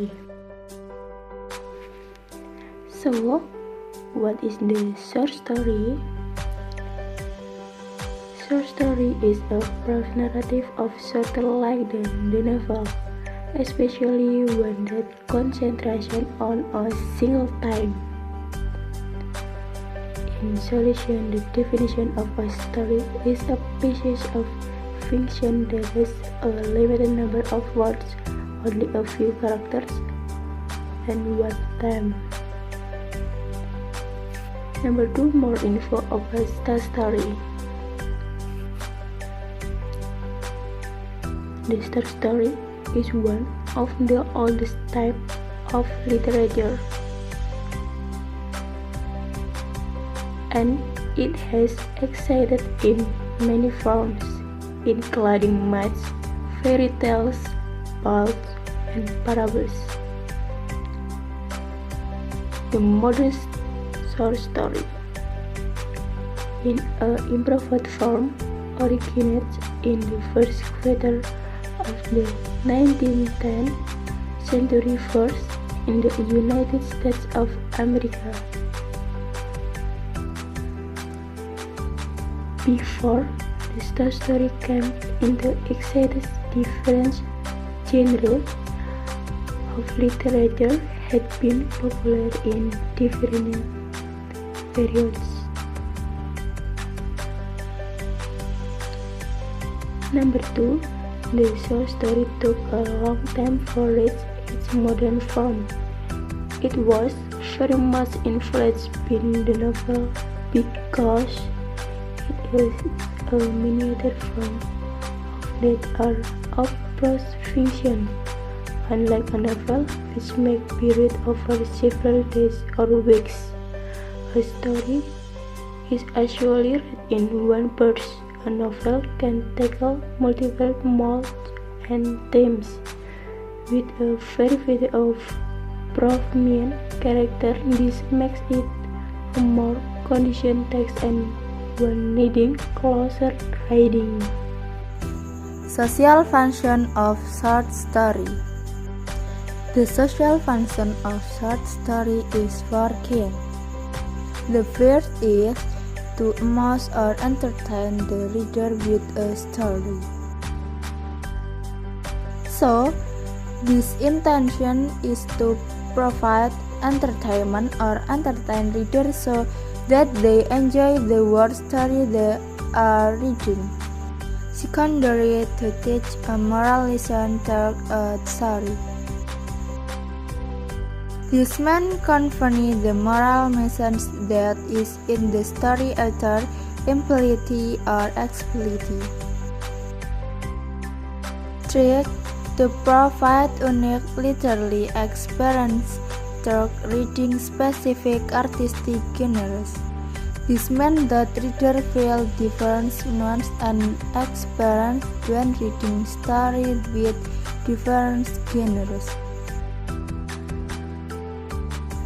story. So, what is the short story? Short story is a prose narrative of shorter length than the novel, especially when that concentration on a single time. In solution, the definition of a story is a piece of fiction that has a limited number of words, only a few characters, and one theme. Number 2, more info about the story. The short story is one of the oldest types of literature, and it has existed in many forms, including myths, fairy tales, ballads, and parables. The modern short story, in an improved form, originates in the first quarter of the 19th century, first in the United States of America. Before the short story came into existence, different genres of literature had been popular in different periods. Number 2, the short story took a long time to reach its modern form. It was very much influenced by the novel because it is a miniature form of that art of prose fiction. Unlike a novel, which may be read over several days or weeks, a story is actually read in one burst. A novel can tackle multiple modes and themes with a variety of prominent characters. This makes it a more conditioned text and one needing closer reading. Social function of short story. The social function of short story is four kinds. The first is to amuse or entertain the reader with a story. So, this intention is to provide entertainment or entertain readers so that they enjoy the word story they are reading. Secondary, to teach a moral lesson through a story. This may convey the moral message that is in the story either implicitly or explicitly. 3. To provide unique literary experience through reading specific artistic genres. This means that readers feel different nuance and experience when reading stories with different genres.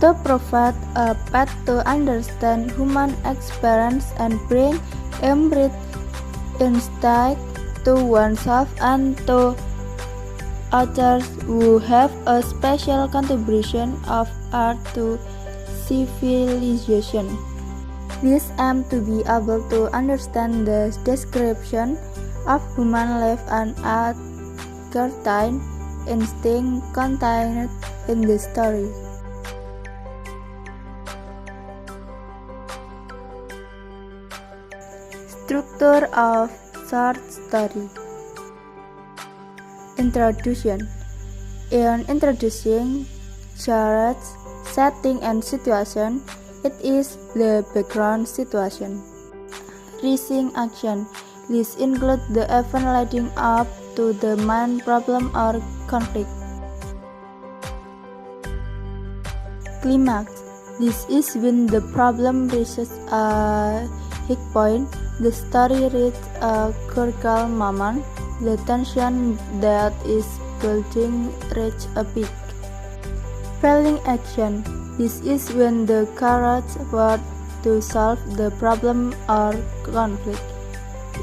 To provide a path to understand human experience and bring empathy insight to oneself and to others who have a special contribution of art to civilization. This aims to be able to understand the description of human life and certain instinct contained in the story. Structure of short story. Introduction. In introducing characters, setting and situation, it is the background situation. Rising action. This includes the event leading up to the main problem or conflict. Climax. This is when the problem reaches a high point. The story reaches a critical moment. The tension that is building reaches a peak. Failing action. This is when the characters work to solve the problem or conflict.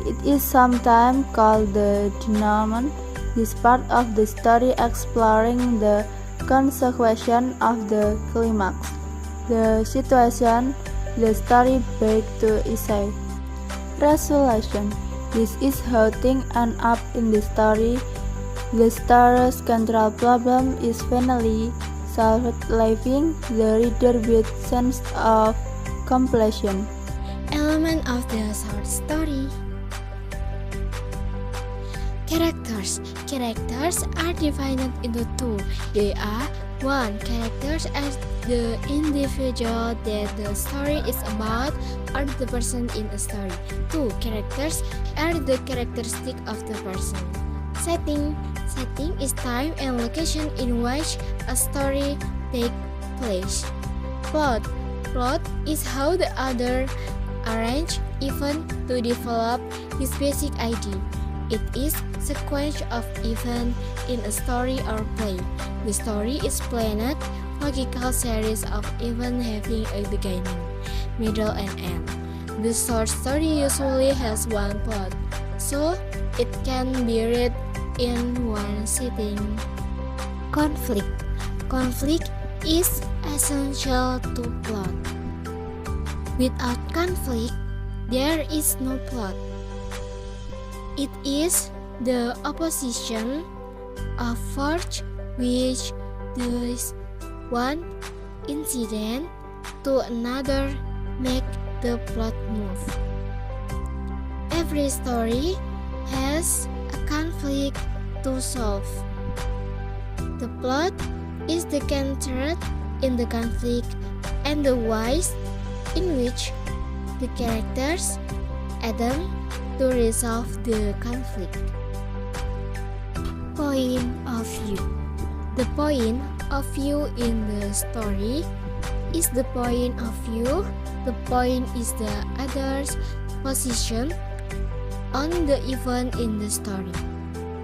It is sometimes called the denouement. This part of the story exploring the consequence of the climax. The situation, the story back to Isai. Resolution. This is how things end up in the story. The story's central problem is finally solved, leaving the reader with sense of completion. Element of the short story. Characters. Characters are divided into two. They are 1. Characters as the individual that the story is about or the person in a story. 2. Characters are the characteristic of the person. Setting. Setting is time and location in which a story takes place. Plot. Plot is how the author arrange event to develop his basic idea. It is sequence of events in a story or play. The story is planned logical series of events having a beginning, middle, and end. The short story usually has one plot, so it can be read in one sitting. Conflict. Conflict is essential to plot. Without conflict, there is no plot. It is the opposition of force which does one incident to another make the plot move. Every story has a conflict to solve. The plot is the character in the conflict and the ways in which the characters attempt to resolve the conflict. Point of view. The point of view in the story is the point of view. The point is the other's position on the event in the story.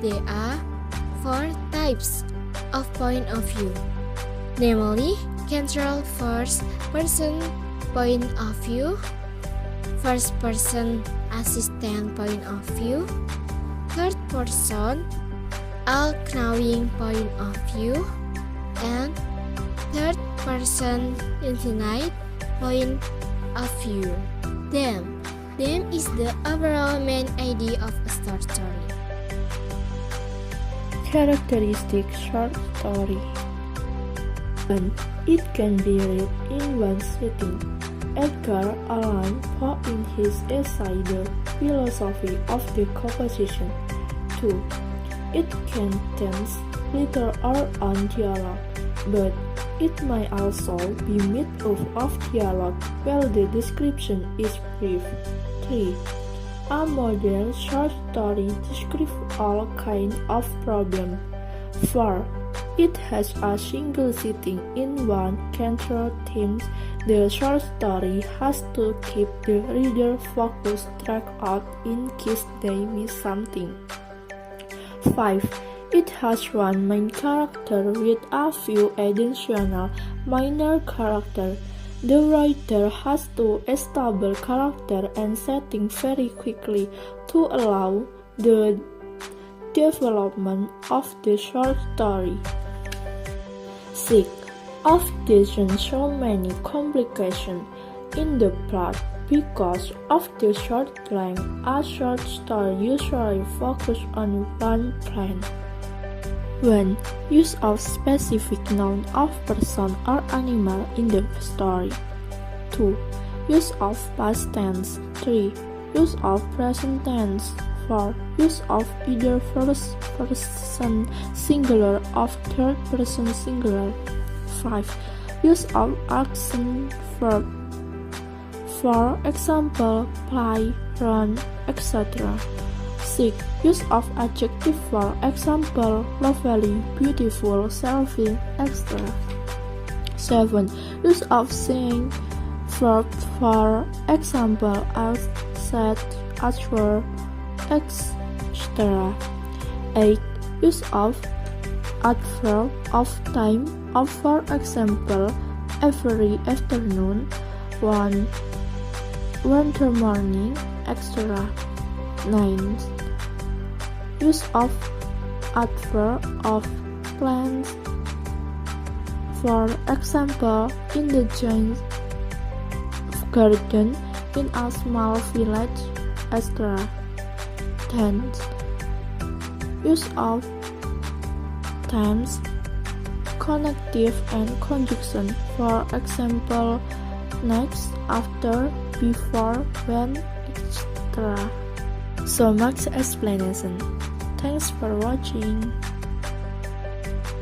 There are 4 types of point of view, namely control first person point of view, first person assistant point of view, third person all-knowing point of view, and third person infinite point of view. Them is the overall main idea of a short story. Characteristic short story. 1. It can be read in one sitting. Edgar Allan Poe in his essay The Philosophy of the Composition. 2. It contains little or on dialogue, but it may also be made up of dialogue while the description is brief. 3. A modern short story describes all kinds of problems. 4. It has a single sitting in one central theme. The short story has to keep the reader focused throughout in case they miss something. 5. It has one main character with a few additional minor characters. The writer has to establish character and setting very quickly to allow the development of the short story. 6. Often so many complications in the plot because of the short length. A short story usually focuses on one plan. 1. Use of specific noun of person or animal in the story. 2. Use of past tense. 3. Use of present tense. 4. Use of either first person singular or third person singular. 5. Use of action verb. For example, play, run, etc. 6. Use of adjective for example, lovely, beautiful, selfie, etc. 7. Use of saying verb for example, as, said, as were, etc. 8. Use of adverb of time of for example, every afternoon, one winter morning, etc. 9. Use of adverb of plans For example, in the giant garden in a small village, etc. 10. Use of tense, connective, and conjunction. For example, next, after, before, when, etc. So much explanation. Thanks for watching.